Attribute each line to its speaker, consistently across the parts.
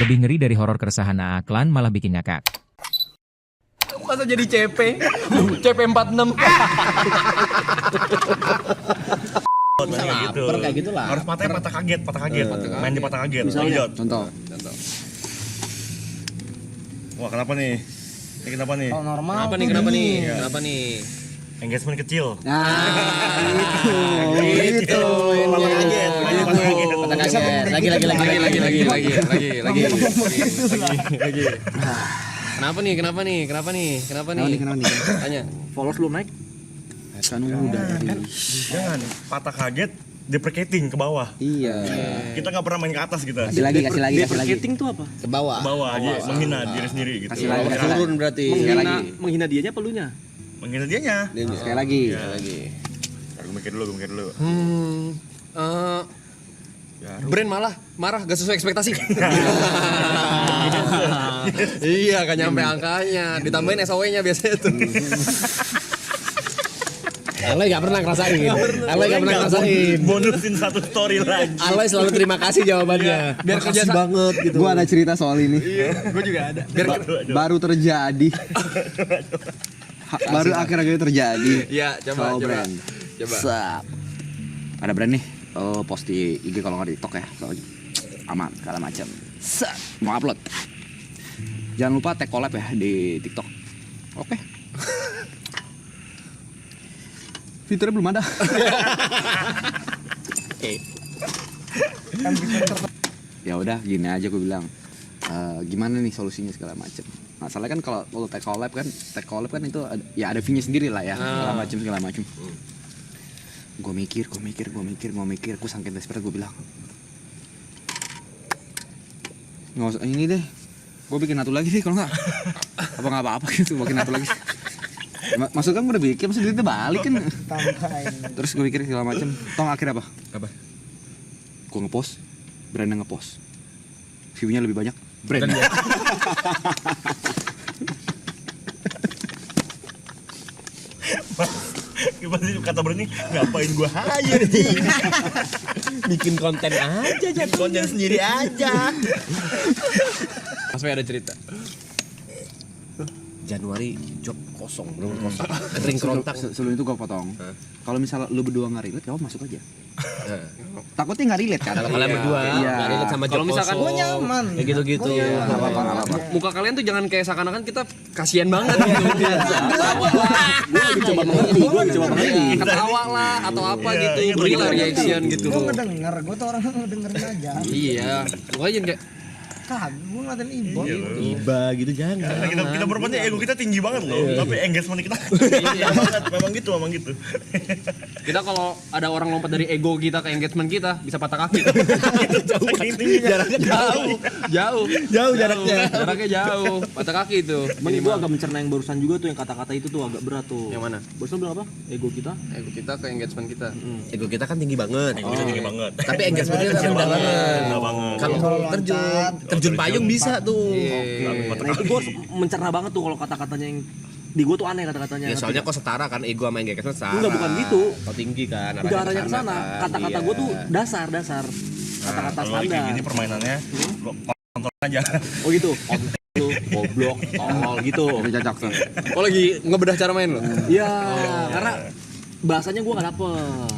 Speaker 1: Lebih ngeri dari horor keresahan Aaklan malah bikin ngakak.
Speaker 2: Masa jadi CP? CP 46.
Speaker 3: Gitu.
Speaker 4: Kayak gitu lah.
Speaker 3: Harus patah kaget. Main di patah kaget.
Speaker 4: Misalnya, contoh.
Speaker 3: Wah, kenapa nih? Ini kenapa nih?
Speaker 4: Oh, normal.
Speaker 2: Kenapa nih?
Speaker 3: Engagement kecil.
Speaker 4: Nah, gitu.
Speaker 3: Patah kaget. Main di patah kaget.
Speaker 4: Patah kaget. Lagi.
Speaker 2: Kenapa nih? Tanya.
Speaker 4: Followers belum naik? Kan udah.
Speaker 3: Jangan patah kaget deprecating ke bawah.
Speaker 4: Iya.
Speaker 3: Kita nggak pernah main ke atas kita.
Speaker 4: Kasih lagi.
Speaker 5: Deprecating tuh apa?
Speaker 2: Ke bawah.
Speaker 3: Ke bawah aja, menghina diri sendiri gitu.
Speaker 4: Kasih lagi.
Speaker 2: Turun berarti.
Speaker 5: Menghina dianya apa lunya?
Speaker 3: Menghina dianya.
Speaker 4: Sekali lagi.
Speaker 3: Gue mikir dulu.
Speaker 2: Brand malah marah gak sesuai ekspektasi. Iya, kan nyampe angkanya. Ditambahin SOW-nya biasanya tuh. Aloy gak pernah ngerasain.
Speaker 3: Bonusin satu story lagi.
Speaker 2: Aloy selalu terima kasih jawabannya. Biar kerja
Speaker 5: banget gitu.
Speaker 4: Gua ada cerita soal ini.
Speaker 5: Gue juga ada.
Speaker 4: Baru terjadi. Baru akhir-akhir terjadi.
Speaker 2: Iya, coba.
Speaker 4: Brand. Sap. Ada brand nih. Post di IG kalau nggak di TikTok ya. Soalnya aman segala macam. Set. Mau upload. Jangan lupa tag collab ya di TikTok. Oke. Fiturnya belum ada. Ya udah gini aja gue bilang. Gimana nih solusinya segala macam. Masalahnya kan kalau tag collab kan itu ada fee-nya sendiri lah ya. Segala macam. Gue mikir, gue saking desperate gue bilang nggak usah ini deh, gue bikin satu lagi deh kalau nggak apa-apa gitu, bikin satu lagi. Maksud kan gue udah bikin, maksud duitnya balik kan. Terus gue pikir segala macam, akhirnya apa? Gue ngepost, brandnya ngepost, view-nya lebih banyak, brandnya.
Speaker 3: Gimana sih kata berani? Ngapain gue hire sih?
Speaker 2: Bikin konten aja,
Speaker 3: Konten sendiri aja.
Speaker 2: Mas ada cerita. Januari job kosong, bener kosong. Kering kerontak.
Speaker 4: Sebelum itu gue potong. Kalau misalnya lu berdua nggak relate, kamu masuk aja. Takutnya nggak relate kan?
Speaker 2: Kalau kalian berdua nggak relate sama job.
Speaker 5: Kalau misalkan
Speaker 2: kosong.
Speaker 5: gue nyaman,
Speaker 2: kayak gitu-gitu.
Speaker 4: Nggak apa-apa.
Speaker 5: muka kalian tuh jangan kayak seakan-akan kita kasihan banget gitu.
Speaker 4: Gue coba mengerti.
Speaker 5: Ketawa lah atau apa gitu, berilah reaction gitu.
Speaker 6: Gue ngedenger, gue tuh orang ngedengerin aja.
Speaker 5: Iya, pokoknya jangan kayak
Speaker 6: Gue ngeliatin ibu.
Speaker 2: Iba gitu jangan.
Speaker 3: Karena kita berempat ego kita tinggi banget loh, tapi engagement kita memang gitu.
Speaker 5: kita kalau ada orang lompat dari ego kita ke engagement kita bisa patah kaki.
Speaker 2: Jaraknya jauh jaraknya.
Speaker 5: Jaraknya jauh, patah kaki itu.
Speaker 7: Cuman ibu agak mencerna yang barusan juga tuh, yang kata-kata itu tuh agak berat tuh.
Speaker 5: Yang mana?
Speaker 7: Barusan bilang apa? Ego kita?
Speaker 5: Ego kita ke engagement kita.
Speaker 2: Ego kita kan tinggi banget.
Speaker 3: Tinggi banget.
Speaker 2: Tapi engagementnya rendah banget. Kalau terjun payung bisa tuh.
Speaker 7: Nah itu gue mencerna banget tuh kalau kata-katanya yang di gue tuh aneh kata-katanya.
Speaker 2: Ya soalnya kok setara kan, ego sama engagement setara.
Speaker 7: Enggak, bukan gitu.
Speaker 2: Kok tinggi kan.
Speaker 7: Udah arahnya ke sana.
Speaker 2: kan.
Speaker 7: Kata-kata
Speaker 2: Iya.
Speaker 7: gue tuh dasar. Kata-kata
Speaker 3: Kalau lagi
Speaker 7: standar.
Speaker 3: gini permainannya, lo kontrol aja.
Speaker 7: Oh gitu. Itu goblok, tolol gitu.
Speaker 4: Itu cocok tuh.
Speaker 5: Oh lagi ngebedah cara main lo?
Speaker 7: Iya, karena bahasanya gue gak dapet.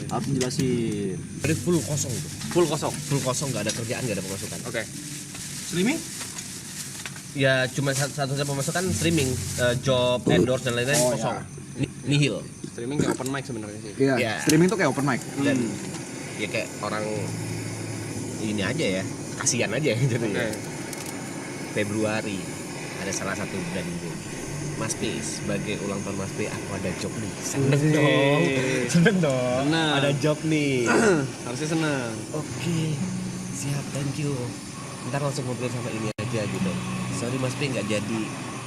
Speaker 7: Harus dijelasin.
Speaker 2: Berarti full kosong tuh.
Speaker 5: Full kosong.
Speaker 2: Gak ada kerjaan, gak ada pemasukan.
Speaker 5: Oke. Streaming?
Speaker 2: Ya cuma satu-satunya pemasukan streaming, job, endorse dan lain-lain kosong. Nihil.
Speaker 5: Streaming kayak open mic sebenarnya sih.
Speaker 4: Iya,
Speaker 2: Iya.
Speaker 4: streaming tuh kayak open mic.
Speaker 2: Dan ya kayak orang ini aja ya, kasihan aja gitu ya. Februari ada salah satu brand gue, Mas P, sebagai ulang tahun Mas P, aku ada job nih. Seneng dong.
Speaker 5: Seneng.
Speaker 2: Ada job nih.
Speaker 5: Harusnya seneng.
Speaker 2: Oke, siap, thank you. Ntar langsung ngobrol sama ini aja gitu. Sorry Mas P nggak jadi,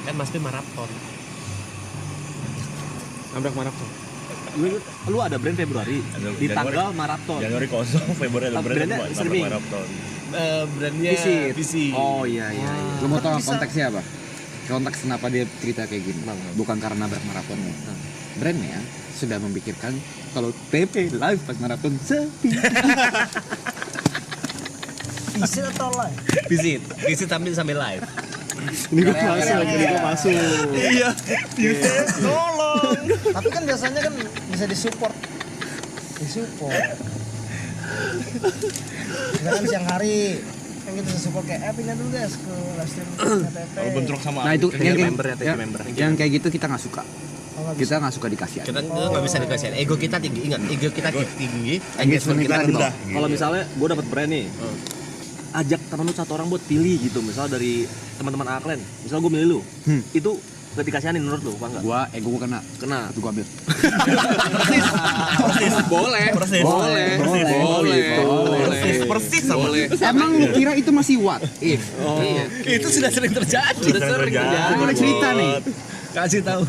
Speaker 2: kan Mas P maraton.
Speaker 5: Nabrak maraton.
Speaker 7: Lu ada brand Februari di tanggal maraton.
Speaker 3: Januari kosong, Februari ada
Speaker 7: Brandnya streaming.
Speaker 3: maraton.
Speaker 2: Brandnya PC.
Speaker 7: Oh iya.
Speaker 4: Lu mau tau konteksnya apa? Konteks kenapa dia cerita kayak gini? Bukan karena nabrak maratonnya. Brandnya sudah memikirkan kalau TP live pas maraton sepi.
Speaker 6: Visit atau live?
Speaker 2: Visit sambil live.
Speaker 5: Ini gue masuk.
Speaker 3: Iya. Tolong.
Speaker 6: Tapi kan biasanya kan bisa disupport. Misalkan siang hari kan kita support kayak pindah dulu guys ke live stream KTP.
Speaker 3: Kalau bentrok sama
Speaker 4: Nah itu
Speaker 5: Thank you member ya, thank you member.
Speaker 4: yang kayak gitu kita nggak suka. Kita nggak suka dikasihan.
Speaker 2: Kita nggak bisa dikasihin. Ego kita tinggi, ingat. Ego kita tinggi,
Speaker 4: Engagement kita rendah.
Speaker 7: Kalau misalnya gue dapat brand nih, ajak temen lu satu orang buat pilih gitu, misal dari teman-teman Aklen, misal gue milih lu, itu gak dikasihanin menurut lu, apa enggak?
Speaker 4: Gua ego gua kena.
Speaker 7: Kena.
Speaker 4: Itu gua ambil.
Speaker 5: Boleh.
Speaker 3: Persis. Persis sama.
Speaker 4: Emang kira itu masih what if?
Speaker 2: Iya. Itu sudah sering terjadi.
Speaker 4: Aku ada cerita nih.
Speaker 2: Kasih tahu.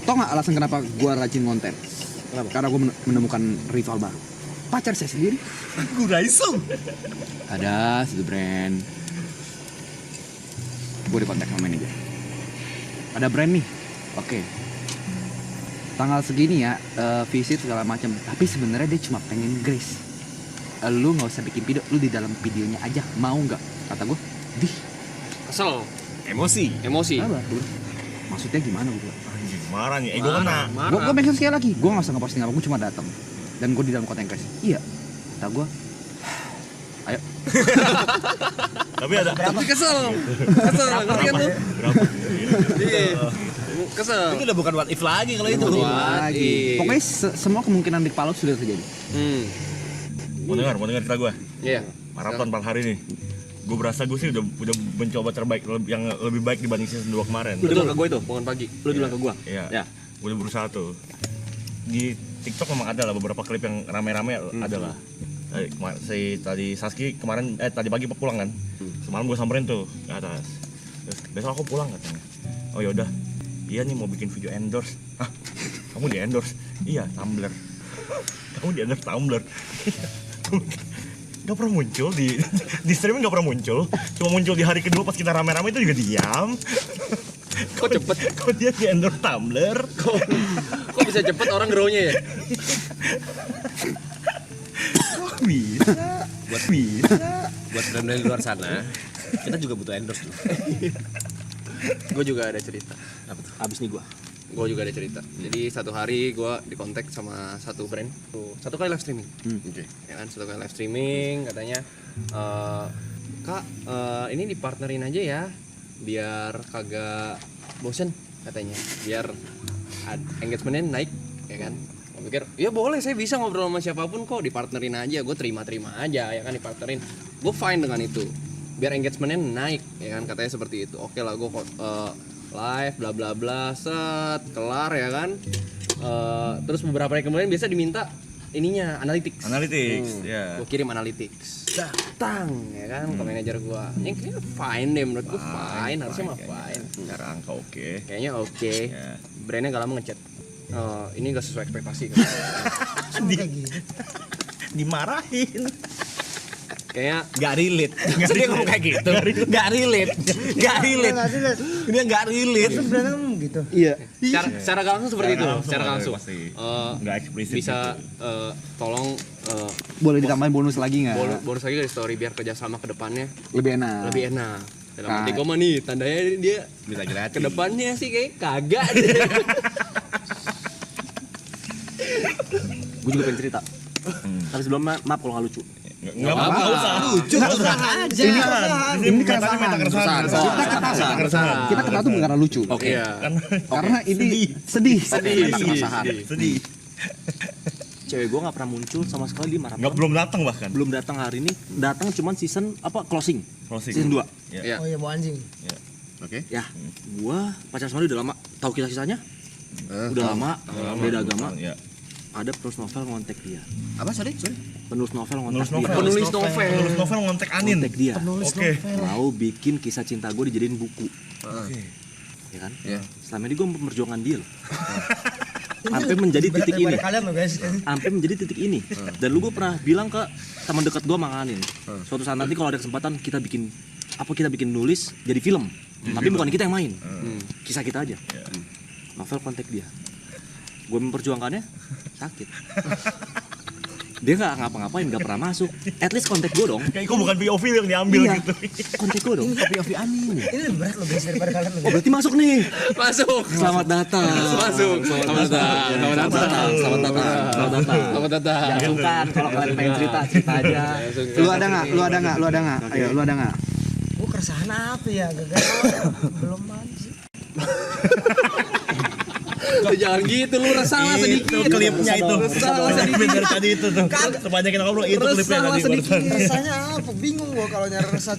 Speaker 4: Tau nggak alasan kenapa gua rajin konten? Karena gua menemukan rival baru. Pacar saya sendiri.
Speaker 3: Guraisung.
Speaker 4: Ada satu brand. Gua dikontak sama manajer. Ada brand nih. Oke. Tanggal segini ya, visit segala macam. Tapi sebenarnya dia cuma pengen grace. Lu nggak usah bikin video, lu di dalam videonya aja. Mau nggak? Kata gua. Dih.
Speaker 5: Kesel,
Speaker 2: Emosi.
Speaker 5: emosi.
Speaker 4: Maksudnya gimana gua?
Speaker 3: Anjing, marah nih. Ego kena.
Speaker 4: Gue mention sekali lagi, gue gak usah ngeposting apa, gue cuma datang. Dan gue di dalam konten crash. Iya, kata gue, ayo.
Speaker 3: Tapi ada
Speaker 5: Kesel, ngerti kan lu? Iya. Kesel.
Speaker 2: Itu udah bukan what if lagi kalau itu.
Speaker 4: Lagi. Pokoknya semua kemungkinan di kepala lu sudah terjadi.
Speaker 3: Mau dengar cerita gue.
Speaker 5: Iya.
Speaker 3: Maraton 4 hari nih. Gue berasa gue sih udah mencoba terbaik, yang lebih baik dibanding season 2 kemarin.
Speaker 7: Lu bilang ke gue itu, bangun pagi, lu bilang ke gue.
Speaker 3: Iya.
Speaker 7: Ya.
Speaker 3: Gue udah berusaha tuh. Di TikTok memang ada lah beberapa klip yang rame-rame ada lah. Tadi Saski kemarin tadi pagi pulang kan. Semalam gue samperin tuh ke atas. Terus besok aku pulang katanya. Oh ya udah. Iya nih mau bikin video endorse. Hah? Kamu di endorse? Iya, Tumblr. Kamu di endorse Tumblr. Gak pernah muncul di streaming, gak pernah muncul. Cuma muncul di hari kedua pas kita rame-rame itu juga diam.
Speaker 5: Kok cepet?
Speaker 3: Kok dia di endorse Tumblr?
Speaker 5: Kok bisa cepet orang grow-nya ya?
Speaker 3: Bisa.
Speaker 2: Buat brand-brand di luar sana, kita juga butuh endorse loh.
Speaker 5: Gue juga ada cerita.
Speaker 7: Abis nih gue.
Speaker 5: Gue juga ada cerita. Jadi satu hari gue dikontak sama satu brand. Satu kali live streaming. Ya kan, satu kali live streaming katanya, Kak, ini dipartnerin aja ya, biar kagak bosen katanya, biar engagementnya naik, ya kan. Gue pikir, ya boleh, saya bisa ngobrol sama siapapun kok, dipartnerin aja, gue terima aja, ya kan, dipartnerin. Gue fine dengan itu, biar engagementnya naik, ya kan, katanya seperti itu. Oke lah, gue live bla bla bla, set kelar ya kan. Terus beberapa hari kemudian biasa diminta ininya analytics,
Speaker 3: ya.
Speaker 5: gue kirim analytics, datang ya kan ke manajer gue. Ini kayaknya fine deh menurut gue, fine, harusnya mah fine.
Speaker 3: Cara angka oke.
Speaker 5: Kayaknya oke.
Speaker 3: Ya.
Speaker 5: Brandnya gak lama ngechat, ini gak sesuai ekspektasi.
Speaker 6: Kayak gitu.
Speaker 3: Dimarahin.
Speaker 5: Kayaknya
Speaker 2: Gak relate. Dia ngomong kayak gitu. Gak relate. Dia gak relate.
Speaker 6: Itu brandnya ngomong gitu.
Speaker 4: Iya.
Speaker 5: secara gak langsung seperti itu, secara gak langsung.
Speaker 3: Pasti.
Speaker 5: Eh,
Speaker 3: Nggak eksplisit
Speaker 5: bisa
Speaker 3: gitu.
Speaker 5: tolong
Speaker 4: Boleh ditambahin bonus lagi nggak?
Speaker 5: bonus lagi dari story biar kerjasama ke depannya
Speaker 4: Lebih enak.
Speaker 5: lebih enak. Dalam hati gue mah nih, tandanya dia
Speaker 2: Bisa gratis.
Speaker 5: ke depannya sih kayak kagak deh.
Speaker 7: Gue juga pengen cerita. Tapi sebelumnya maaf kalau nggak lucu.
Speaker 3: Nggak apa-apa.
Speaker 2: Lucu aja.
Speaker 3: Ini keresahan.
Speaker 4: Kita ketawa tuh bukan karena lucu.
Speaker 5: Oke. Iya.
Speaker 4: Karena ini sedih.
Speaker 3: Sedih.
Speaker 7: Cewek gue nggak pernah muncul sama sekali di maraton.
Speaker 3: Belum datang bahkan.
Speaker 7: Belum datang hari ini. Datang cuman season closing. Season 2.
Speaker 5: Iya.
Speaker 6: Oh iya mau anjing.
Speaker 2: Oke.
Speaker 7: Ya, gua pacaran sama dia udah lama. Tahu kisah-kisahnya? Udah lama, beda agama.
Speaker 3: Ya.
Speaker 7: Ada penulis novel ngontek dia.
Speaker 2: Apa sorry?
Speaker 7: Penulis novel ngontek dia.
Speaker 5: Penulis novel.
Speaker 3: Penulis novel ngontek Anin.
Speaker 7: Ngontek dia.
Speaker 3: Oke.
Speaker 7: Mau bikin kisah cinta gue dijadiin buku. Ya kan?
Speaker 2: Iya.
Speaker 7: Selama ini gue memperjuangkan dia loh. Sampai menjadi titik ini.
Speaker 6: Kalian loh guys.
Speaker 7: Sampai menjadi titik ini. Dan lu gue pernah bilang ke teman dekat gue makanin. Suatu saat nanti kalau ada kesempatan kita bikin nulis jadi film. Tapi bukan kita yang main. Kisah kita aja. Novel kontak dia. Gue memperjuangkannya sakit. dia nggak ngapa-ngapain, nggak pernah masuk. At least kontak gue dong.
Speaker 3: Kayak kok bukan POV yang diambil
Speaker 7: Iya.
Speaker 3: gitu.
Speaker 7: Kontak gue dong.
Speaker 2: Kopi Amin.
Speaker 6: Ini lebih berat loh guys daripada kalian loh.
Speaker 7: Oh berarti masuk nih.
Speaker 5: Masuk.
Speaker 7: Selamat datang.
Speaker 5: Masuk.
Speaker 7: Selamat datang. Selamat datang. Selamat datang. Selamat datang.
Speaker 5: Selamat datang.
Speaker 7: Jangan sungkan kalau kalian pengen cerita aja.
Speaker 4: Lu ada nggak? Ayo, lu ada nggak?
Speaker 6: Gue keresahan apa ya? Gagal. Belum mana sih.
Speaker 5: Jangan gitu, lu resalah sedikit.
Speaker 3: Itu klipnya itu.
Speaker 5: Resalah sedikit.
Speaker 3: Klip dari tadi itu tuh. Sepanjang kita ngobrol itu klipnya
Speaker 5: Resalah
Speaker 3: tadi
Speaker 5: sedikit.
Speaker 3: barusan.
Speaker 6: Resahnya apa? Bingung gue kalau nyari resah.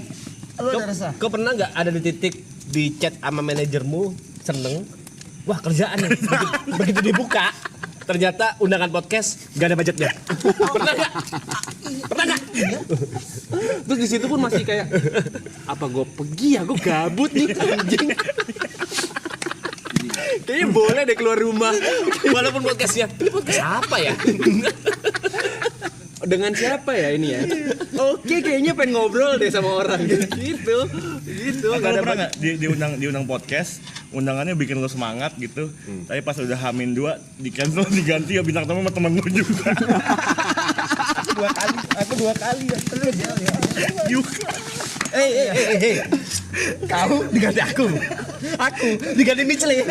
Speaker 6: Lu ada resah?
Speaker 2: Kau pernah nggak ada di titik di chat sama manajermu seneng? Wah kerjaan nih. Begitu dibuka, ternyata undangan podcast gak ada budgetnya. Pernah nggak? Pernah nggak?
Speaker 5: Terus di situ pun masih kayak apa gue pergi ya, gue gabut nih anjing. Kayaknya boleh deh keluar rumah.
Speaker 2: Walaupun podcastnya, ini podcast apa ya?
Speaker 5: Dengan siapa ya ini ya? Oke, kayaknya pengen ngobrol deh sama orang gitu. Gitu.
Speaker 3: Atau lu pernah nggak diundang podcast, undangannya bikin lu semangat gitu, tapi pas udah H-2 di cancel diganti ya bintang tamu sama temen lu juga.
Speaker 6: Aku dua kali ya. Terus ya.
Speaker 3: Yuk.
Speaker 2: Hei. Kau diganti aku. Aku diganti Michelin.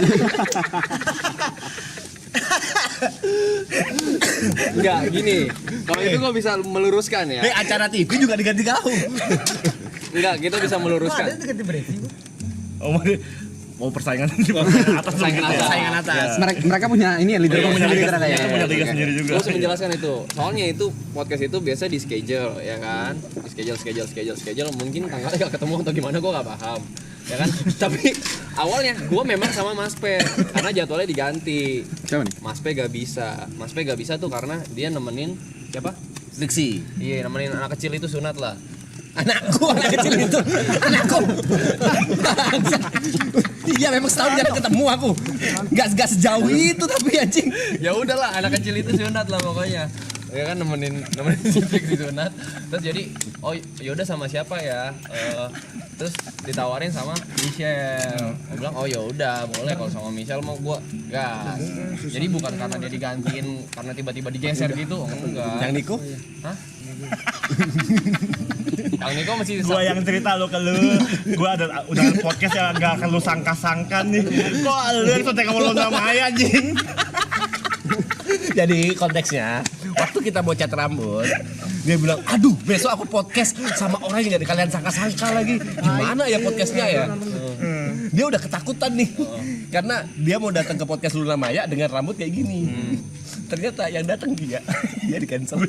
Speaker 5: Enggak, gini. Kalau itu gue bisa meluruskan ya.
Speaker 2: Hei acara TV juga diganti kau.
Speaker 5: Enggak, kita bisa
Speaker 6: Ada
Speaker 5: meluruskan.
Speaker 6: ganti briefing.
Speaker 3: Oh, mau persaingan di atas
Speaker 5: Persaingan
Speaker 3: gitu ya.
Speaker 5: atas.
Speaker 2: Saingan atas.
Speaker 4: Mereka punya ini ya leader
Speaker 3: Mereka punya
Speaker 4: sendiri
Speaker 3: liga,
Speaker 4: ternyata ya.
Speaker 3: mereka punya liga sendiri juga.
Speaker 5: Gue harus menjelaskan itu. Soalnya itu podcast itu biasa di schedule ya kan. Di schedule. Mungkin tanggalnya gak ketemu atau gimana gue gak paham. Ya kan? Tapi awalnya gue memang sama Mas Pe karena jadwalnya diganti.
Speaker 4: Siapa nih?
Speaker 5: Mas Pe gak bisa tuh karena dia nemenin siapa?
Speaker 2: Diksi.
Speaker 5: Iya, nemenin anak kecil itu sunat lah.
Speaker 2: Anak kecil itu. Anakku. Iya memang setahun jarang ketemu aku. Gak sejauh itu tapi anjing.
Speaker 5: Ya udahlah, anak kecil itu sunat lah pokoknya. Ya kan nemenin si Fix di sunat. Terus jadi oh yaudah sama siapa ya? Terus ditawarin sama Michelle. Gue bilang oh ya udah boleh kalau sama Michelle mau gua gas. Jadi bukan karena dia digantiin karena tiba-tiba digeser gitu, enggak.
Speaker 2: Yang Niko?
Speaker 5: Hah? Yang Niko masih
Speaker 3: Gua yang cerita lu ke lu, gua udah podcast yang gak akan lu sangka-sangka nih. Kok lu yang kontak sama Luna Maya anjing?
Speaker 2: Jadi konteksnya waktu kita mau cat rambut dia bilang aduh besok aku podcast sama orang yang gak kalian sangka-sangka lagi gimana ya podcastnya ya. Dia udah ketakutan nih karena dia mau datang ke podcast Luna Maya dengan rambut kayak gini. Ternyata yang datang dia di cancel.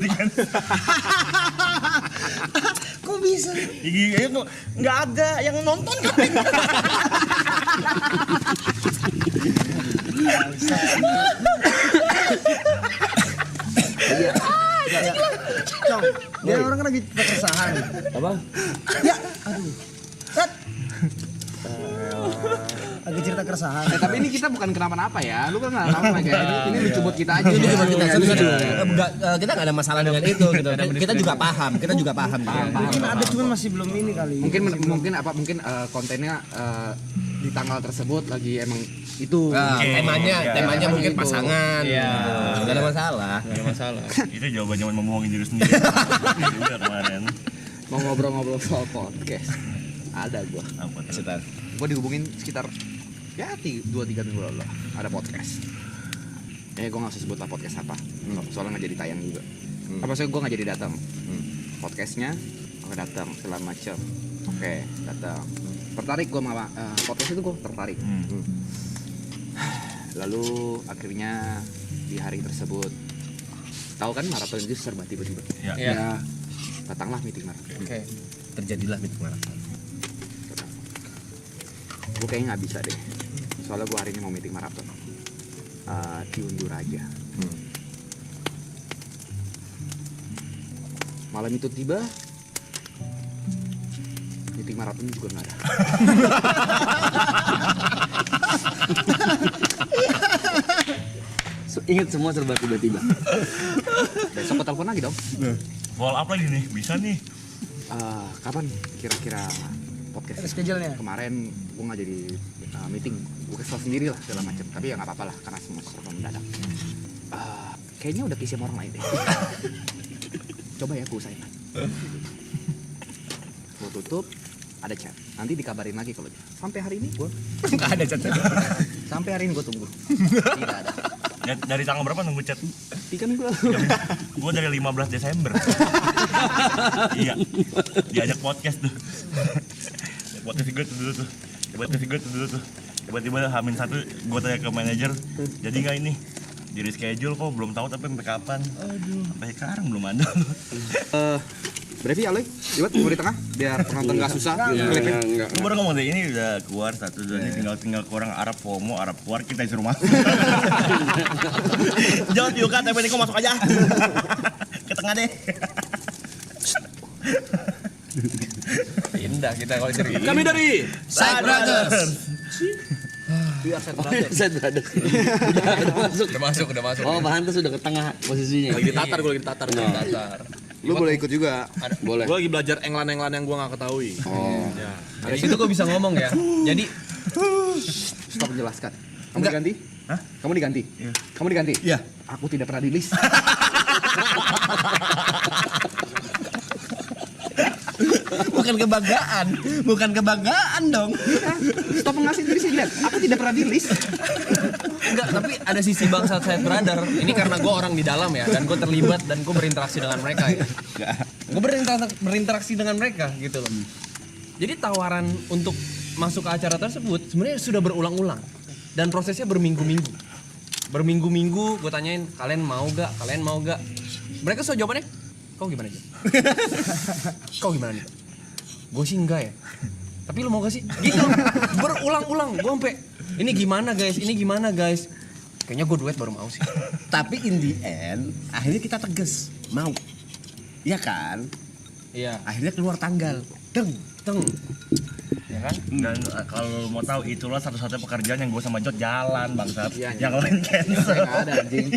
Speaker 6: Kok bisa?
Speaker 3: Iya tuh nggak ada yang nonton kan?
Speaker 6: Cong, dia orang kan lagi keresahan.
Speaker 2: Apa?
Speaker 6: Ya, aduh. Cut. Lagi cerita keresahan.
Speaker 4: Tapi ini kita bukan kenapa-napa ya. Lu kan nggak tahu kayak ini lucu buat kita aja.
Speaker 2: Ini cuma kita
Speaker 4: Iya,
Speaker 2: serius,
Speaker 4: iya.
Speaker 2: kita nggak ada masalah dengan itu gitu. Kita juga paham.
Speaker 6: Mungkin ada cuman masih belum ini kali.
Speaker 4: Mungkin kontennya di tanggal tersebut lagi emang itu.
Speaker 2: Nah, temanya mungkin
Speaker 5: Itu.
Speaker 2: pasangan.
Speaker 5: Iya.
Speaker 2: Gak ada masalah.
Speaker 5: Gak ada masalah.
Speaker 3: Itu jawabannya membohongin diri sendiri. Juga kemarin.
Speaker 4: Mau ngobrol-ngobrol soal podcast. Ada gua.
Speaker 3: Apa tuh?
Speaker 2: Sebentar.
Speaker 4: Gua dihubungin sekitar ya 2-3 minggu lalu lah. Ada podcast. Gua nggak usah sebut lah podcast apa. Soalnya nggak jadi tayang juga. Apa sih gua nggak jadi datang. Podcastnya oke datang segala macam. Oke datang. Tertarik gua sama podcast itu, gua tertarik. Lalu akhirnya di hari tersebut tahu kan maraton itu serba tiba-tiba.
Speaker 3: Ya.
Speaker 5: Iya.
Speaker 4: Datanglah meeting maraton.
Speaker 5: Oke.
Speaker 2: Terjadilah meeting maraton.
Speaker 4: Gue kayaknya nggak bisa deh. Soalnya gue hari ini mau meeting maraton. Diundur aja. Malam itu tiba, meeting maraton juga nggak ada.
Speaker 7: Ingat semua serba tiba-tiba.
Speaker 4: Besok gue telepon lagi dong.
Speaker 3: Follow up lagi nih, bisa nih.
Speaker 4: Kapan kira-kira podcast?
Speaker 6: Ada schedule-nya.
Speaker 4: Kemarin gue nggak jadi meeting, gue kesel sendiri lah segala macam. Tapi ya nggak apa-apa lah karena semua serba mendadak. Kayaknya udah kisi sama orang lain deh. coba ya gue usahain. Gue tutup, ada chat. Nanti dikabarin lagi kalau dia. Sampai hari ini gue
Speaker 2: Nggak ada chat.
Speaker 4: sampai hari ini gue tunggu. Tidak ada.
Speaker 3: Dari tanggal berapa nunggu chat?
Speaker 4: 3 minggu lalu.
Speaker 3: Gue dari 15 Desember. Iya. Diajak podcast tuh. Podcast gue tuh dulu tuh. Tiba-tiba H-1 gue tanya ke manajer, jadi nggak ini? Di reschedule kok belum tahu tapi sampai kapan? Sampai sekarang belum ada.
Speaker 4: Brevi Aloy, lihat gue di tengah biar penonton nggak susah.
Speaker 5: Enggak.
Speaker 3: Gue baru ngomong deh, ini udah keluar 1, 2, ini tinggal kurang Arab FOMO, Arab keluar, kita disuruh masuk. Jangan diukat, tapi kok masuk aja. Ke tengah deh.
Speaker 5: Indah kita kalau cerita.
Speaker 7: Kami dari
Speaker 2: Side Brothers.
Speaker 7: Set Brothers.
Speaker 5: Udah masuk.
Speaker 7: Oh, pantas sudah ke tengah posisinya.
Speaker 5: Lagi tatar gue lagi tatar.
Speaker 4: Lu boleh ikut juga.
Speaker 5: Boleh.
Speaker 7: Gue lagi belajar englan-englan yang gue nggak ketahui.
Speaker 4: Oh.
Speaker 7: Ya.
Speaker 5: Dari situ gue bisa ngomong ya. Jadi
Speaker 4: Stop menjelaskan. Kamu diganti? Hah? Kamu diganti? Iya. Kamu diganti? Iya. Aku tidak pernah di list.
Speaker 2: Bukan kebanggaan dong.
Speaker 4: Stop mengasih diri sendiri. Aku tidak pernah di list.
Speaker 5: enggak, tapi ada sisi bangsat Side Brother. Ini karena gue orang di dalam ya, dan gue terlibat dan gue berinteraksi dengan mereka ya. Gue berinteraksi dengan mereka gitu loh. Jadi tawaran untuk masuk ke acara tersebut sebenarnya sudah berulang-ulang dan prosesnya berminggu-minggu. Berminggu-minggu gue tanyain, kalian mau gak? Mereka so jawabannya, kau gimana aja? Kau gimana nih? Gue sih enggak ya. Tapi lu mau gak sih? Gitu. Berulang-ulang. Gue sampai ini gimana guys? Kayaknya gue duet baru mau sih.
Speaker 2: Tapi in the end, akhirnya kita tegas mau. Iya kan?
Speaker 5: Iya.
Speaker 2: Akhirnya keluar tanggal. Deng.
Speaker 5: Ya kan?
Speaker 3: Dan kalau lu mau tahu, itulah satu-satunya pekerjaan yang gue sama Jod jalan bangsat.
Speaker 4: Iya,
Speaker 3: Yang lain cancel.
Speaker 4: Nggak ada anjing.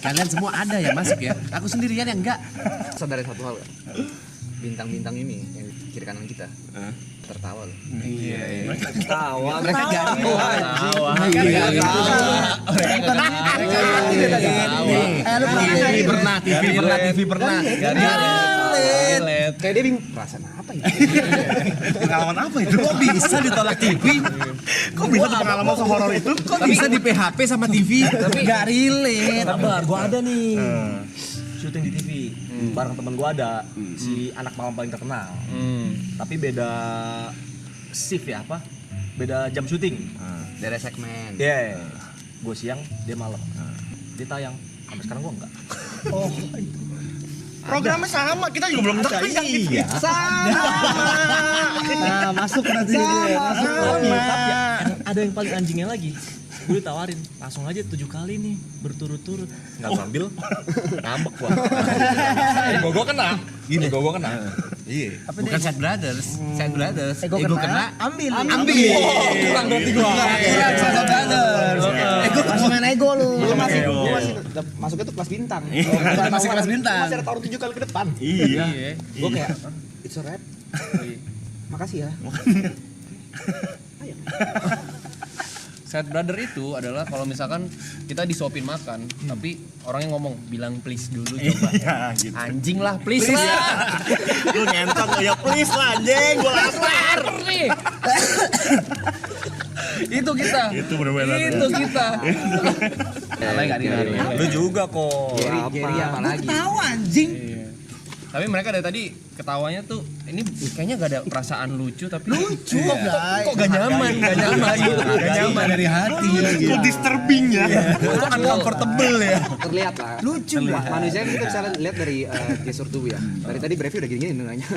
Speaker 2: Kalian semua ada yang masuk ya. Aku sendirian yang enggak.
Speaker 4: Sadar satu hal. Bintang-bintang ini yang kiri kanan kita. Tertawa loh.
Speaker 7: Tawa.
Speaker 4: Mereka garing.
Speaker 2: TV pernah.
Speaker 4: Kayak dia bingung. Perasaan apa ya?
Speaker 3: Pengalaman apa itu?
Speaker 2: Kok bisa ditolak TV?
Speaker 3: Kok bisa ada pengalaman sehoror itu?
Speaker 2: Kok bisa di PHP sama TV? Tapi gak relate.
Speaker 7: Sabar, gue ada nih. Syuting di TV. Bareng temen gue ada. Si anak malam paling terkenal. Tapi beda shift ya apa? Beda jam syuting.
Speaker 4: Dari segmen.
Speaker 7: Iya. Gue siang, dia malam. Dia tayang. Sampai sekarang gue enggak.
Speaker 3: Programnya sama, kita juga belum tayang. Iya.
Speaker 6: Nah, masuk nanti
Speaker 7: Tapi ada yang paling anjingnya lagi. Gue ditawarin, langsung aja 7 kali nih berturut-turut. Nggak gue ambil, ngambek gua. Ego kena. Gini, ego kena. Iya.
Speaker 2: Bukan Side Brothers.
Speaker 6: Ego kena, ambil.
Speaker 7: Kurang berarti gua.
Speaker 2: Side Brothers.
Speaker 6: Masih main ego lu.
Speaker 4: Lu masih masuknya tuh kelas bintang.
Speaker 2: Masih kelas bintang.
Speaker 4: Masih ada taruh 7 kali ke depan.
Speaker 3: Iya.
Speaker 4: Gue kayak it's a wrap. Makasih ya.
Speaker 5: Side Brother itu adalah kalau misalkan kita disuapin makan, tapi orangnya ngomong, bilang please dulu coba.
Speaker 3: Iya, gitu.
Speaker 5: Anjing lah, please lah.
Speaker 3: Lu ngentot ya please lah anjing, gua lapar.
Speaker 5: nih. Itu kita.
Speaker 3: Itu bener-bener.
Speaker 5: Itu kita. Salah enggak nih?
Speaker 7: Lu juga kok.
Speaker 4: Geri apa lagi?
Speaker 6: Tahu anjing.
Speaker 5: Tapi mereka dari tadi ketawanya tuh ini kayaknya gak ada perasaan lucu tapi
Speaker 6: Lucu,
Speaker 5: kok gak nyaman, gak nyaman
Speaker 2: dari hati.
Speaker 3: Kok disturbing ya?
Speaker 5: kok uncomfortable ya.
Speaker 4: Terlihat lah.
Speaker 6: Lucu lah.
Speaker 4: Manusia kita bisa lihat dari gestur tubuh ya. Dari tadi Brevi udah gini-gini nanya.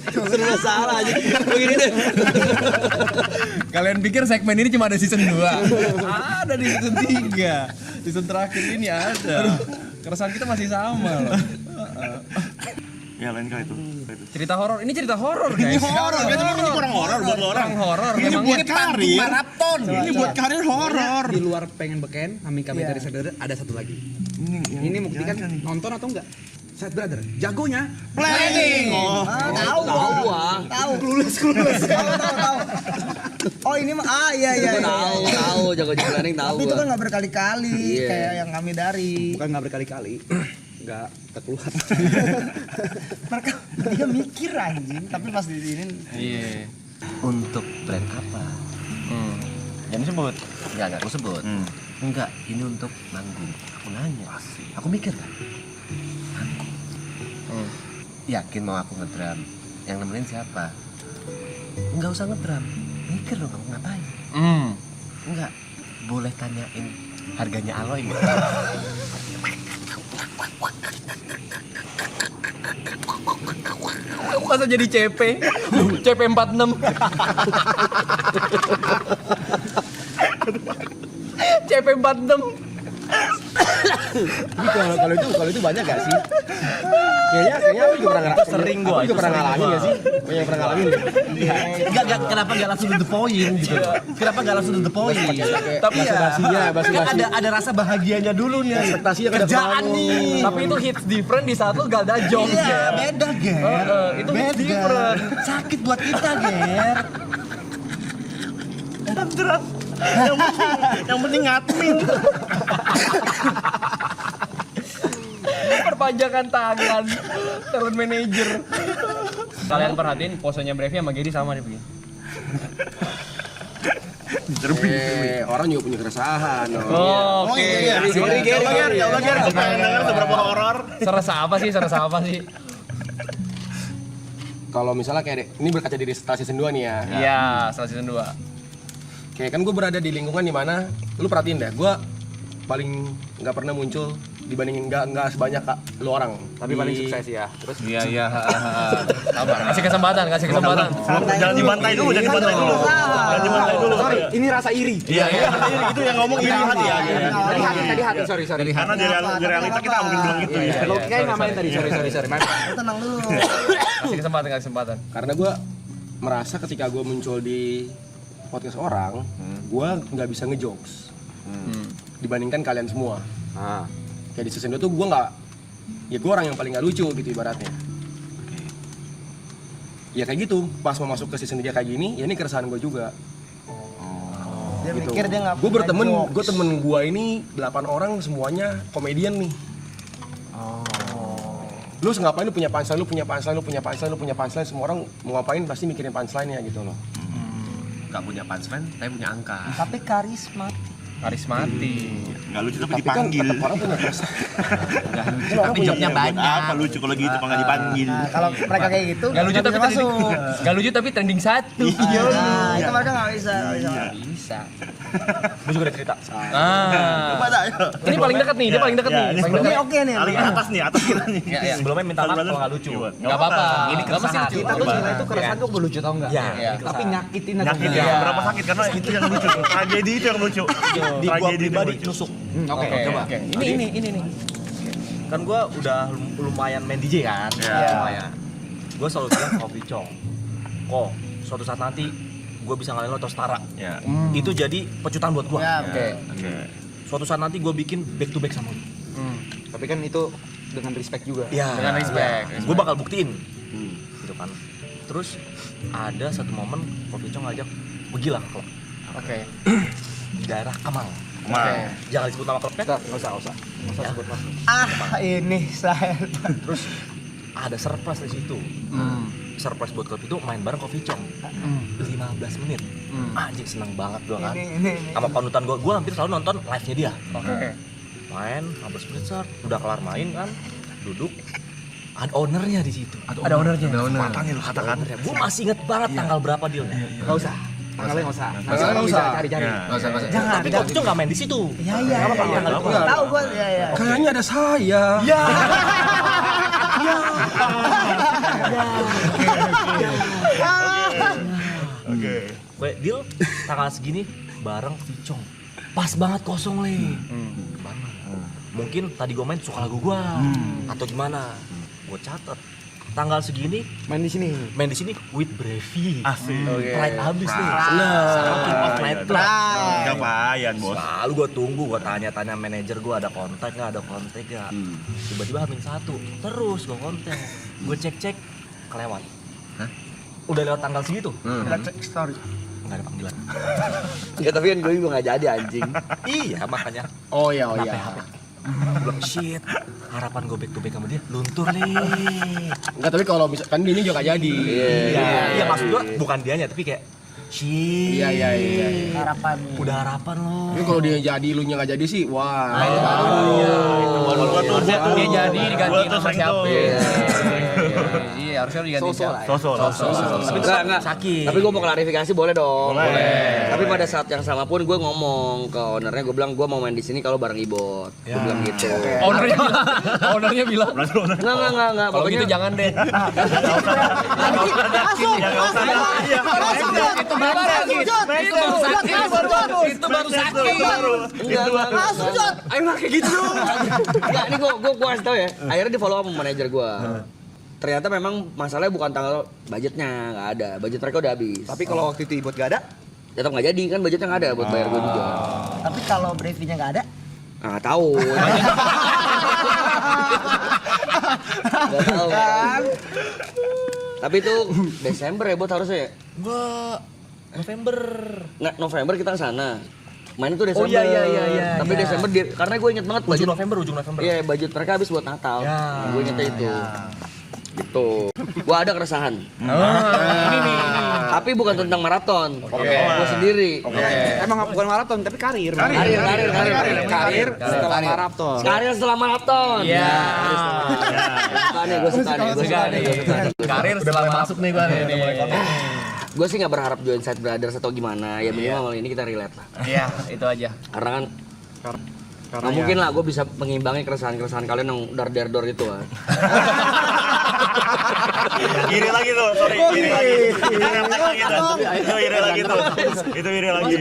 Speaker 7: Serba salah aja. Begini deh.
Speaker 5: Kalian pikir segmen ini cuma ada season 2? Ada di season 3. Season terakhir ini ada. Keresahan kita masih sama loh.
Speaker 3: Ya lain kali itu.
Speaker 5: Cerita horor. Ini cerita horor guys.
Speaker 3: Horor, kan ini kurang horor buat lo orang.
Speaker 5: Orang horor.
Speaker 3: Ini
Speaker 5: memang
Speaker 3: buat karir.
Speaker 2: Maraton.
Speaker 3: Ini buat karir horor.
Speaker 4: Di luar pengen beken, kami dari Sadar ada satu lagi. Ini membuktikan nonton atau enggak? Side Brother, jagonya
Speaker 2: Planning.
Speaker 6: Tahu gua. Tahu. Clueless. Tahu. Oh ini mah iya.
Speaker 7: Tahu jago planning tahu.
Speaker 6: Tapi itu kan nggak berkali-kali
Speaker 7: Iya.
Speaker 6: kayak yang kami dari.
Speaker 4: bukan nggak berkali-kali.
Speaker 5: nggak keluar.
Speaker 6: Mereka dia mikir anjing, tapi pas diinin
Speaker 5: Iya.
Speaker 2: Untuk brand apa?
Speaker 3: Jangan disebut.
Speaker 2: Enggak aku sebut. Enggak, ini untuk manggung. Aku nanya. Aku mikir kan. Manggung. Yakin mau aku ngedrum? Yang nemenin siapa? Enggak usah ngedrum. Mikir dong kamu ngapain? Enggak. Boleh tanyain harganya Aloy enggak?
Speaker 5: Masa jadi CP? CP 46. CP 46.
Speaker 2: Tapi kalau itu banyak gak sih? Kayaknya aku juga pernah ngalamin.
Speaker 5: Sering gua,
Speaker 2: Aku juga
Speaker 5: itu
Speaker 2: pernah
Speaker 5: sering
Speaker 2: ngalamin
Speaker 5: gua.
Speaker 2: gak sih? Banyak pernah ngalamin deh.
Speaker 6: Enggak, kenapa enggak langsung to the point gitu. Kenapa enggak langsung to the point?
Speaker 5: Tapi ya
Speaker 6: Kan ada rasa bahagianya dulu nih.
Speaker 2: Ekspektasinya
Speaker 6: Kerjaan nih.
Speaker 5: tapi itu hits different di saat lu gak ada job.
Speaker 6: Iya,
Speaker 5: Ger.
Speaker 6: beda, Ger.
Speaker 5: Itu hits
Speaker 6: Beda.
Speaker 5: different.
Speaker 6: Sakit buat kita, Ger.
Speaker 3: Yang penting ngadmin.
Speaker 5: Perpanjangan tangan talent manager. Kalian perhatiin posenya Brevi sama Gedi sama nih begini.
Speaker 2: Orang juga punya keresahan.
Speaker 5: Oke.
Speaker 3: Ya Allah, Ger, gue pengen denger seberapa horor.
Speaker 5: Serasa apa sih?
Speaker 2: Kalau misalnya kayak ini berkaca dari setelah season 2 nih ya.
Speaker 5: Iya, setelah season 2.
Speaker 2: Kayak kan gue berada di lingkungan di mana lu perhatiin deh, gue paling nggak pernah muncul dibandingin nggak sebanyak lu orang.
Speaker 4: Tapi paling sukses ya. Terus
Speaker 5: Iya. Sabar, kasih kesempatan.
Speaker 3: Jangan dibantai dulu. Jangan dibantai dulu.
Speaker 4: sorry, ini rasa iri.
Speaker 3: Iya. Itu yang ngomong iri hati ya.
Speaker 4: Tadi hati, sorry.
Speaker 3: Karena di realita kita nggak mungkin bilang gitu ya.
Speaker 4: Logikanya ngamain tadi, sorry. Maaf.
Speaker 6: Tenang dulu.
Speaker 5: Kasih kesempatan.
Speaker 2: Karena gue merasa ketika gue muncul di podcast orang, gue nggak bisa ngejokes dibandingkan kalian semua. Kayak di season 2 tuh gue nggak, ya gue orang yang paling nggak lucu gitu ibaratnya. Ya kayak gitu, pas mau masuk ke season 3 kayak gini, ya ini keresahan gue juga.
Speaker 6: Dia
Speaker 2: Gitu.
Speaker 6: mikir dia enggak.
Speaker 2: Gue temen gue ini 8 orang semuanya komedian nih. Lu ngapain, lu punya punchline, semua orang mau ngapain pasti mikirin punchline-nya gitu loh. Gak punya punchline, tapi punya angka.
Speaker 6: Tapi
Speaker 5: Karismatik.
Speaker 3: Nggak lucu tapi
Speaker 2: Tapi kan
Speaker 3: dipanggil.
Speaker 2: tetap orang punya keresahan.
Speaker 6: tapi jobnya banyak.
Speaker 3: Apa lucu kalau gitu kalau nggak dipanggil?
Speaker 6: Nah, kalau mereka kayak gitu,
Speaker 5: Gak lucu
Speaker 6: nggak
Speaker 5: tapi
Speaker 6: bisa masuk.
Speaker 5: Gak lucu tapi trending 1.
Speaker 6: Nah, itu mereka nggak bisa.
Speaker 5: Bisa.
Speaker 7: Gue juga ada cerita.
Speaker 3: Coba dah, ayo.
Speaker 5: Ini paling dekat nih, dia paling dekat nih.
Speaker 3: Ini
Speaker 5: Paling
Speaker 6: Ini
Speaker 5: dekat.
Speaker 6: oke nih.
Speaker 3: Paling atas kita nih.
Speaker 5: Iya.
Speaker 7: Sebelumnya minta maaf kalau nggak lucu.
Speaker 5: Gak apa-apa.
Speaker 7: Ini
Speaker 5: Gak mesti
Speaker 7: keresahan.
Speaker 5: lucu.
Speaker 4: Kita tuh cerita itu keresahan tuh lucu tau enggak?
Speaker 7: Iya.
Speaker 4: Tapi nyakitin atau
Speaker 3: Nyakitin
Speaker 4: enggak?
Speaker 3: berapa sakit karena itu yang lucu. Tragedi itu yang lucu.
Speaker 7: Di gua
Speaker 3: Tragedi itu yang
Speaker 7: pribadi
Speaker 3: lucu.
Speaker 7: nusuk.
Speaker 4: Oke, coba.
Speaker 7: Ini nih. Kan gua udah lumayan main DJ kan.
Speaker 3: Iya.
Speaker 7: Lumayan. Gua selalu bilang Coffee Chong. Kok suatu saat nanti gua bisa ngalahin lo atau setara.
Speaker 3: Ya.
Speaker 7: Itu jadi pecutan buat gua.
Speaker 6: Ya,
Speaker 5: Oke.
Speaker 7: Suatu saat nanti gua bikin back to back sama lo.
Speaker 4: Tapi kan itu dengan respect juga.
Speaker 7: Iya.
Speaker 5: Dengan respect.
Speaker 7: Gue bakal buktiin. Gitu kan. Terus ada satu momen Coffee Chong ngajak pergilah ke klub
Speaker 5: Oke.
Speaker 7: di daerah Kemang.
Speaker 5: Oke.
Speaker 7: Jangan disebut nama klubnya.
Speaker 4: Nggak usah sebut mas.
Speaker 6: Ini saya.
Speaker 7: Terus ada surprise di situ. Surprise buat klub itu main bareng Coffee Chong. 15 menit. Anjing seneng banget gua kan.
Speaker 6: Ini.
Speaker 7: Sama panutan gua hampir selalu nonton live-nya dia.
Speaker 5: Oke.
Speaker 7: Main 15 menit udah kelar main kan. Duduk ada ownernya di situ.
Speaker 5: Ada ownernya.
Speaker 3: Matangnya lu katakan.
Speaker 7: Gue masih inget banget tanggal berapa dealnya.
Speaker 4: Nggak usah. Tanggalnya nggak usah. Nanti
Speaker 2: Nggak
Speaker 4: orang bisa
Speaker 2: usah.
Speaker 4: cari-cari.
Speaker 6: Jangan.
Speaker 7: Tapi Coffee Chong nggak main di situ.
Speaker 6: Iya.
Speaker 7: Nggak apa-apa, tanggal itu.
Speaker 6: Tahu gua. Iya.
Speaker 2: Kayaknya ada saya.
Speaker 3: Oke.
Speaker 7: Gue deal tanggal segini bareng Vicong. Pas banget kosong le. Gimana? Mungkin tadi gue main suka lagu gue atau gimana? Gue catat tanggal segini
Speaker 4: Main di sini.
Speaker 7: main di sini with Brevi.
Speaker 3: Asik.
Speaker 7: Pride abis nih. King of Night Club.
Speaker 3: Enggak payan, Bos.
Speaker 7: Lalu gue tunggu, gue tanya-tanya manajer gue ada kontak nggak, Tiba-tiba H-1 terus gue kontak, gue cek kelewat. Udah lewat tanggal segitu,
Speaker 6: Kita cek story.
Speaker 7: nggak ada panggilan.
Speaker 4: Ya tapi kan gue juga nggak jadi anjing.
Speaker 7: Iya makanya.
Speaker 2: Oh iya.
Speaker 7: Bilang shit, harapan gue back to back sama dia luntur nih.
Speaker 2: Enggak, tapi kalau misalkan ini juga gak jadi.
Speaker 7: Iya maksud gue bukan dianya tapi kayak shit.
Speaker 2: Iya.
Speaker 6: Harapan.
Speaker 7: Udah harapan lo.
Speaker 2: Tapi kalau dia jadi, lu nya gak jadi sih, wah.
Speaker 1: Dia jadi diganti sama siapa?
Speaker 2: Iya, harusnya diganti siapa?
Speaker 3: Sosok.
Speaker 8: Enggak.
Speaker 7: Sakit.
Speaker 8: Tapi gue mau klarifikasi boleh dong.
Speaker 3: Boleh.
Speaker 8: Tapi pada saat yang sama pun gue ngomong ke ownernya, gue bilang gue mau main di sini kalau bareng Ibot. Gue bilang gitu.
Speaker 1: Ownernya bilang,
Speaker 8: Enggak.
Speaker 1: kalau
Speaker 8: Pokoknya
Speaker 1: gitu jangan deh. Itu baru sakit.
Speaker 8: Enggak. Ayo nggak kayak gitu dong. Enggak, ini gue kasih tau ya. Akhirnya di follow up sama manajer gue. Ternyata memang masalahnya bukan tanggal budgetnya, nggak ada. Budget mereka udah habis.
Speaker 6: Tapi kalau waktu itu Ibot gak ada,
Speaker 8: Tetap nggak jadi kan budgetnya nggak ada buat bayar gue juga.
Speaker 6: tapi kalau Brevi-nya gak ada,
Speaker 8: Nggak tahu. Nggak tahu. Tapi itu Desember ya buat harusnya ya.
Speaker 7: Enggak. November.
Speaker 8: Nggak, November kita ke sana. Main itu Desember.
Speaker 7: Oh, iya.
Speaker 8: Tapi Desember karena gue inget banget
Speaker 7: Ujung
Speaker 8: budget.
Speaker 7: November.
Speaker 8: Iya, budget mereka habis buat Natal.
Speaker 7: Ya.
Speaker 8: Gue ingetnya itu. Gitu. Gue ada keresahan.
Speaker 1: Ini nih.
Speaker 8: Tapi bukan tentang maraton. Gue sendiri.
Speaker 4: Emang bukan maraton tapi karir.
Speaker 8: Karir
Speaker 4: Setelah maraton.
Speaker 8: Karir setelah maraton.
Speaker 1: Iya.
Speaker 8: Gue suka nih.
Speaker 1: Karir setelah masuk nih Bang.
Speaker 8: Gue sih nggak berharap join Side Brothers atau gimana. Ya minimal ini kita relate lah.
Speaker 1: Iya, itu aja.
Speaker 8: Karena kan nggak mungkin lah gue bisa mengimbangi keresahan kalian yang dar-dar-dor itu kan.
Speaker 3: Iri lagi tuh, sorry. Iri lagi. Itu iri lagi tuh. Itu iri lagi.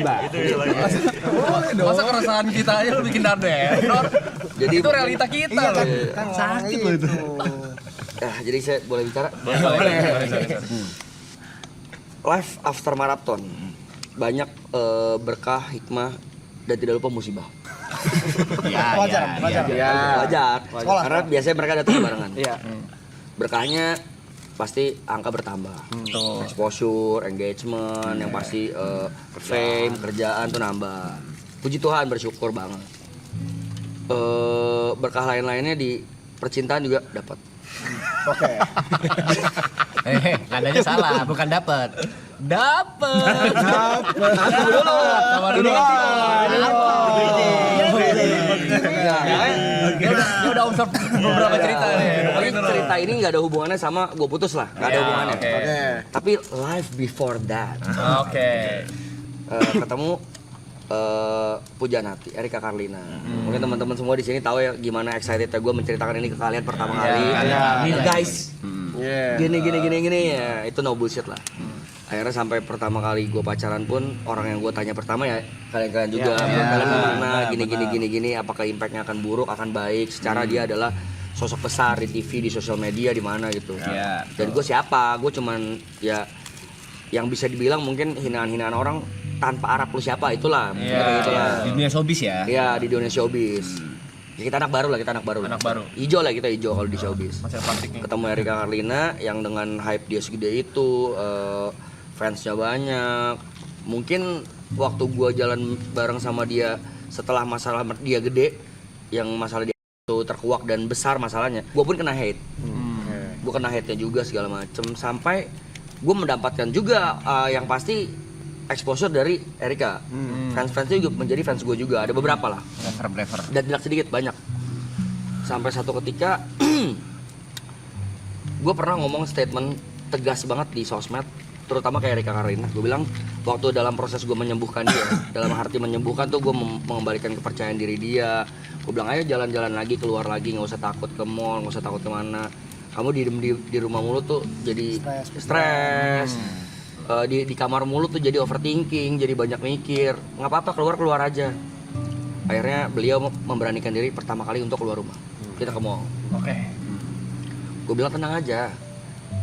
Speaker 1: Masa keresahan kita aja lu bikin dar-der?
Speaker 8: Jadi
Speaker 1: Itu realita kita loh.
Speaker 6: sakit loh itu.
Speaker 8: jadi saya boleh bicara? Life after marathon. Banyak berkah, hikmah, dan tidak lupa musibah.
Speaker 6: Wajar.
Speaker 8: Wajar. Karena biasanya mereka datang barengan.
Speaker 6: Iya.
Speaker 8: Berkahnya pasti angka bertambah. Exposure, engagement, yang pasti fame, kerjaan tuh nambah. Puji Tuhan, bersyukur banget. Berkah lain-lainnya di percintaan juga dapat.
Speaker 6: Oke.
Speaker 1: Nadanya salah, bukan dapat. Dapat. Sama dulu. Dia udah observe beberapa cerita nih.
Speaker 8: Tapi cerita ini nggak ada hubungannya sama gue putus lah, nggak ada hubungannya. Tapi life before that.
Speaker 1: Oke.
Speaker 8: Ketemu pujaan hati Erika Carlina. Mungkin teman-teman semua di sini tahu ya gimana excitednya gue menceritakan ini ke kalian pertama kali. Guys, gini ya, itu no bullshit lah. Akhirnya sampai pertama kali gue pacaran pun orang yang gue tanya pertama ya kalian juga, kalian gimana, gini, apakah impactnya akan buruk, akan baik. Secara dia adalah sosok besar di TV, di sosial media, di mana gitu. Jadi gue siapa? Gue cuman ya yang bisa dibilang mungkin hinaan-hinaan orang tanpa arah lu siapa itulah. Itulah.
Speaker 2: Di dunia showbiz ya.
Speaker 8: Iya, di dunia showbiz. Ya, kita anak baru lah.
Speaker 1: Anak baru.
Speaker 8: Ijo lah kita ijo kalau di showbiz.
Speaker 1: Masih plastik nih.
Speaker 8: Ketemu Erika Carlina yang dengan hype dia segede itu, fansnya banyak. Mungkin waktu gua jalan bareng sama dia setelah masalah dia gede, yang masalah dia itu terkuak dan besar masalahnya, gua pun kena hate. Gua kena hate-nya juga segala macem, sampai gua mendapatkan juga yang pasti exposure dari Erika. Fans-fansnya juga menjadi fans gue juga, ada beberapa lah.
Speaker 2: Brever.
Speaker 8: Dan tidak sedikit, banyak. Sampai satu ketika gue pernah ngomong statement tegas banget di sosmed, terutama kayak Erika Carlina. Gue bilang waktu dalam proses gue menyembuhkan dia, dalam arti menyembuhkan tuh gue mengembalikan kepercayaan diri dia. Gue bilang ayo jalan-jalan lagi, keluar lagi, nggak usah takut ke mall, nggak usah takut kemana. Kamu di rumah mulu tuh jadi stres. Di kamar mulu tuh jadi overthinking, jadi banyak mikir. Nggak apa-apa, keluar aja. Akhirnya beliau memberanikan diri pertama kali untuk keluar rumah. Kita ke mall.
Speaker 1: Oke.
Speaker 8: Gue bilang tenang aja,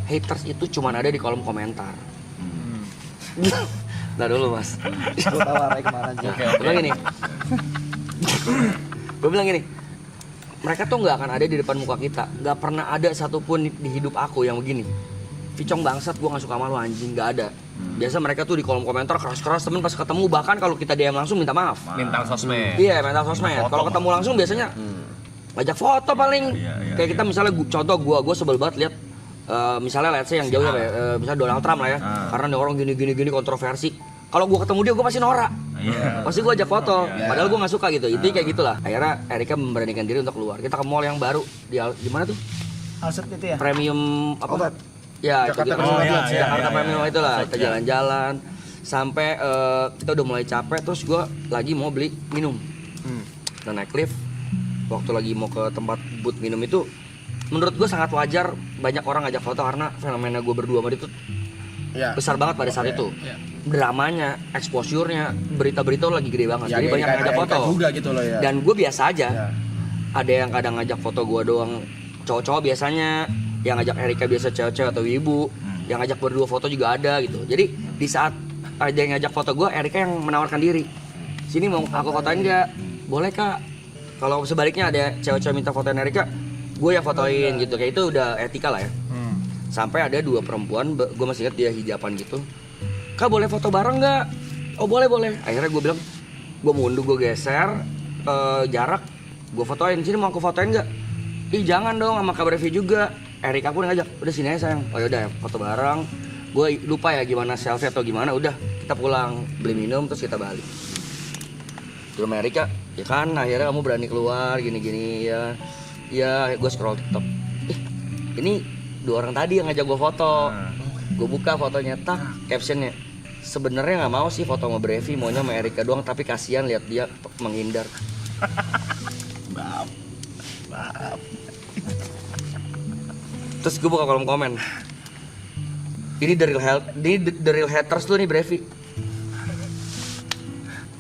Speaker 8: haters itu cuma ada di kolom komentar. Nah dulu mas.
Speaker 6: Gue tahu arahnya kemana aja.
Speaker 8: Gue bilang gini, mereka tuh nggak akan ada di depan muka kita. Nggak pernah ada satupun di hidup aku yang begini. Vicong bangsat, gue gak suka sama lu anjing, gak ada. Biasa mereka tuh di kolom komentar keras-keras, temen pas ketemu bahkan kalau kita DM langsung minta maaf.
Speaker 1: Minta sosmed.
Speaker 8: Iya, minta sosmed. Kalau ketemu langsung biasanya ngajak foto paling. Kayak kita misalnya contoh gue sebel banget lihat misalnya let's say yang jauh ya, misalnya Donald Trump lah ya. Karena nih orang gini kontroversi. Kalau gue ketemu dia, gue pasti norak. Pasti gue ajak foto. Padahal gue nggak suka gitu. Itu kayak gitulah. Akhirnya Erika memberanikan diri untuk keluar. Kita ke mall yang baru di mana tuh?
Speaker 6: Alset itu ya.
Speaker 8: Premium apa?
Speaker 6: Obat.
Speaker 8: Ya,
Speaker 6: Jakarta
Speaker 8: itu
Speaker 6: Premium.
Speaker 8: Jakarta Premium itulah. Kita jalan-jalan sampai kita udah mulai capek. Terus gue lagi mau beli minum. Dan naik lift. Waktu lagi mau ke tempat booth minum itu, menurut gue sangat wajar banyak orang ngajak foto karena fenomena gue berdua sama dia tuh besar banget pada saat itu. Dramanya, exposure-nya, berita-berita lagi gede banget. Jadi banyak yang ngajak foto.
Speaker 1: Juga gitu loh ya.
Speaker 8: Dan gue biasa aja. Ada yang kadang ngajak foto gue doang, cowok-cowok biasanya. Yang ngajak Erika biasa cewek-cewek atau ibu. Yang ngajak berdua foto juga ada gitu. Jadi di saat ada yang ngajak foto gue, Erika yang menawarkan diri. Sini mau aku fotoin nggak? Boleh kak. Kalau sebaliknya ada cewek-cewek minta fotoin Erika, gue yang fotoin gitu. Kayak itu udah etika lah ya. Sampai ada 2 perempuan, gue masih ingat dia hijaban gitu. Kak boleh foto bareng nggak? Oh boleh. Akhirnya gue bilang, gue mundur, gue geser jarak, gue fotoin. Sini mau aku fotoin nggak? Ih jangan dong, sama Kak Brevi juga. Erika pun ngajak, udah sini aja sayang. Oh yaudah foto bareng. Gue lupa ya gimana selfie atau gimana. Udah kita pulang beli minum terus kita balik. Di rumah Erika, ya kan akhirnya kamu berani keluar gini-gini ya. Ya gue scroll TikTok. Ini 2 orang tadi yang ngajak gue foto. Gue buka fotonya, captionnya. Sebenarnya nggak mau sih foto sama Brevi, maunya sama Erika doang, tapi kasihan lihat dia menghindar. Maaf. Terus gue buka kolom komen. Ini the real haters lu nih Brevi.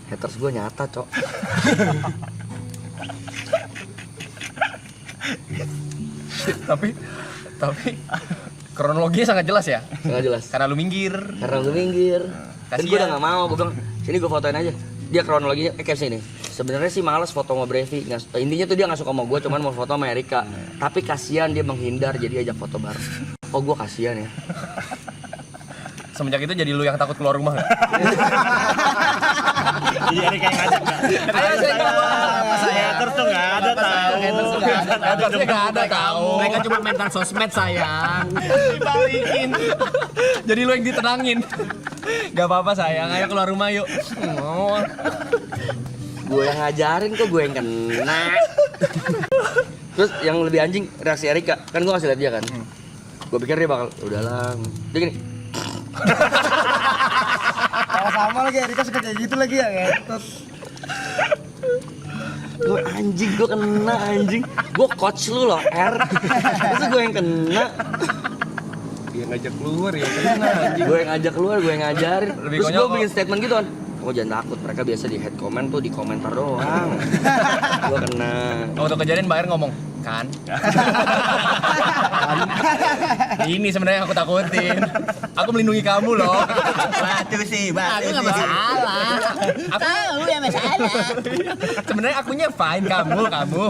Speaker 8: Haters gue nyata, cok.
Speaker 1: Tapi kronologinya sangat jelas ya.
Speaker 8: Sangat jelas.
Speaker 1: Karena lu minggir.
Speaker 8: Dan gue udah gak mau, gue bilang sini gue fotoin aja. Dia kronologinya kayak sini. Sebenarnya sih males foto sama Brevi. Intinya tuh dia nggak suka sama gue, cuman mau foto sama Erika. Tapi kasihan dia menghindar, jadi ajak foto bareng. Oh gue kasihan ya.
Speaker 1: Semenjak itu jadi lu yang takut keluar rumah nggak?
Speaker 3: Iya nih kayak ngajak nggak?
Speaker 1: Ayo saya keluar.
Speaker 3: Saya terus tuh nggak ada tahu.
Speaker 1: Hatersnya nggak ada tahu.
Speaker 7: Mereka cuma mental sosmed sayang.
Speaker 1: Dibalikin. Jadi lu yang ditenangin. Gak apa-apa sayang, ayo keluar rumah yuk. Mau.
Speaker 8: Gue yang ngajarin kok, gue yang kena. Terus yang lebih anjing reaksi Erika, kan gue kasih lihat dia kan. Gue pikir dia bakal udahlah. Dia gini.
Speaker 6: Sama lagi Erika suka kayak gitu lagi ya, ngetot.
Speaker 8: Gue anjing, gue kena anjing. Gue coach lu loh, Terus gue yang kena.
Speaker 2: Dia ngajak keluar ya kena.
Speaker 8: Gue yang ngajak keluar, gue yang ngajarin.
Speaker 1: Lebih
Speaker 8: Terus
Speaker 1: konyol
Speaker 8: gue bikin statement gitu kan. Oh jangan takut, mereka biasa di head comment tuh di komentar doang. Gue kena.
Speaker 1: Waktu kejadian Mbak Er ngomong, kan? Ini sebenarnya yang aku takutin. Aku melindungi kamu loh.
Speaker 6: Batu sih.
Speaker 1: Aku nggak masalah.
Speaker 6: Tahu yang masalah.
Speaker 1: Sebenarnya akunya fine, kamu.